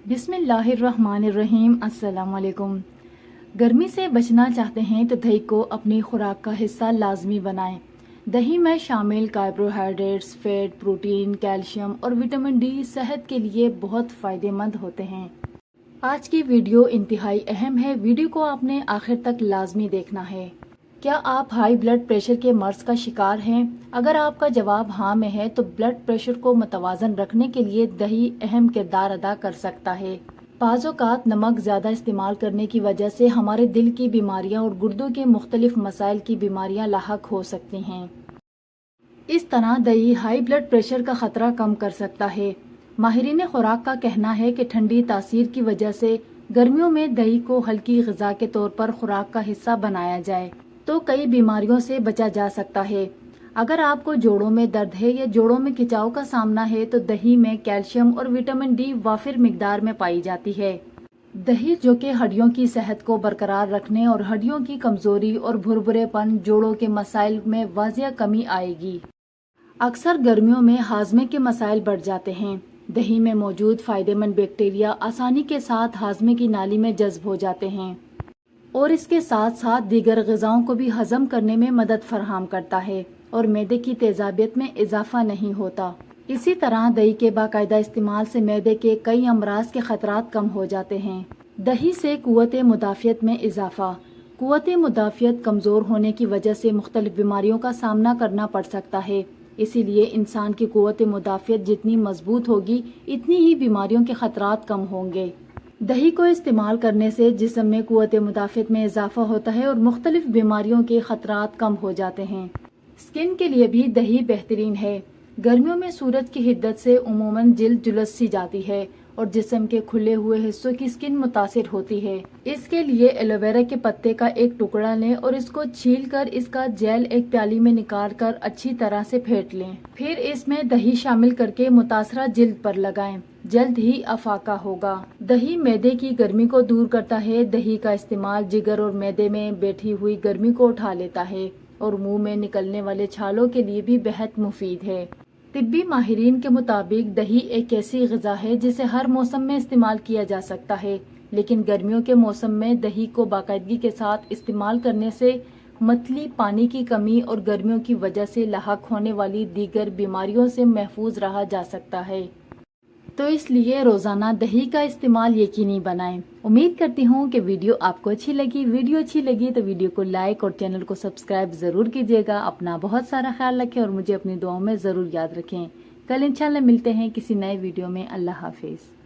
بسم اللہ الرحمن الرحیم۔ السلام علیکم۔ گرمی سے بچنا چاہتے ہیں تو دہی کو اپنی خوراک کا حصہ لازمی بنائیں۔ دہی میں شامل کاربوہائیڈریٹس، فیٹ، پروٹین، کیلشیم اور وٹامن ڈی صحت کے لیے بہت فائدہ مند ہوتے ہیں۔ آج کی ویڈیو انتہائی اہم ہے، ویڈیو کو آپ نے آخر تک لازمی دیکھنا ہے۔ کیا آپ ہائی بلڈ پریشر کے مرض کا شکار ہیں؟ اگر آپ کا جواب ہاں میں ہے تو بلڈ پریشر کو متوازن رکھنے کے لیے دہی اہم کردار ادا کر سکتا ہے۔ بعض اوقات نمک زیادہ استعمال کرنے کی وجہ سے ہمارے دل کی بیماریاں اور گردوں کے مختلف مسائل کی بیماریاں لاحق ہو سکتی ہیں۔ اس طرح دہی ہائی بلڈ پریشر کا خطرہ کم کر سکتا ہے۔ ماہرین خوراک کا کہنا ہے کہ ٹھنڈی تاثیر کی وجہ سے گرمیوں میں دہی کو ہلکی غذا کے طور پر خوراک کا حصہ بنایا جائے تو کئی بیماریوں سے بچا جا سکتا ہے۔ اگر آپ کو جوڑوں میں درد ہے یا جوڑوں میں کھچاؤ کا سامنا ہے تو دہی میں کیلشیم اور وٹامن ڈی وافر مقدار میں پائی جاتی ہے۔ دہی جو کہ ہڈیوں کی صحت کو برقرار رکھنے اور ہڈیوں کی کمزوری اور بھربھرے پن جوڑوں کے مسائل میں واضح کمی آئے گی۔ اکثر گرمیوں میں ہاضمے کے مسائل بڑھ جاتے ہیں۔ دہی میں موجود فائدہ مند بیکٹیریا آسانی کے ساتھ ہاضمے کی نالی میں جذب ہو جاتے ہیں اور اس کے ساتھ ساتھ دیگر غذاؤں کو بھی ہضم کرنے میں مدد فراہم کرتا ہے اور معدے کی تیزابیت میں اضافہ نہیں ہوتا۔ اسی طرح دہی کے باقاعدہ استعمال سے معدے کے کئی امراض کے خطرات کم ہو جاتے ہیں۔ دہی سے قوت مدافعت میں اضافہ۔ قوت مدافعت کمزور ہونے کی وجہ سے مختلف بیماریوں کا سامنا کرنا پڑ سکتا ہے، اسی لیے انسان کی قوت مدافعت جتنی مضبوط ہوگی اتنی ہی بیماریوں کے خطرات کم ہوں گے۔ دہی کو استعمال کرنے سے جسم میں قوت مدافعت میں اضافہ ہوتا ہے اور مختلف بیماریوں کے خطرات کم ہو جاتے ہیں۔ اسکن کے لیے بھی دہی بہترین ہے۔ گرمیوں میں سورج کی حدت سے عموماً جلد جلد سی جاتی ہے اور جسم کے کھلے ہوئے حصوں کی اسکن متاثر ہوتی ہے۔ اس کے لیے ایلو ویرا کے پتے کا ایک ٹکڑا لیں اور اس کو چھیل کر اس کا جیل ایک پیالی میں نکال کر اچھی طرح سے پھینٹ لیں۔ پھر اس میں دہی شامل کر کے متاثرہ جلد پر لگائیں، جلد ہی افاقہ ہوگا۔ دہی معدے کی گرمی کو دور کرتا ہے۔ دہی کا استعمال جگر اور معدے میں بیٹھی ہوئی گرمی کو اٹھا لیتا ہے اور منہ میں نکلنے والے چھالوں کے لیے بھی بہت مفید ہے۔ طبی ماہرین کے مطابق دہی ایک ایسی غذا ہے جسے ہر موسم میں استعمال کیا جا سکتا ہے، لیکن گرمیوں کے موسم میں دہی کو باقاعدگی کے ساتھ استعمال کرنے سے متلی پانی کی کمی اور گرمیوں کی وجہ سے لاحق ہونے والی دیگر بیماریوں سے محفوظ رہا جا سکتا ہے۔ تو اس لیے روزانہ دہی کا استعمال یقینی بنائیں۔ امید کرتی ہوں کہ ویڈیو آپ کو اچھی لگی۔ ویڈیو اچھی لگی تو ویڈیو کو لائک اور چینل کو سبسکرائب ضرور کیجیے گا۔ اپنا بہت سارا خیال رکھیں اور مجھے اپنی دعاؤں میں ضرور یاد رکھیں۔ کل انشاءاللہ ملتے ہیں کسی نئے ویڈیو میں۔ اللہ حافظ۔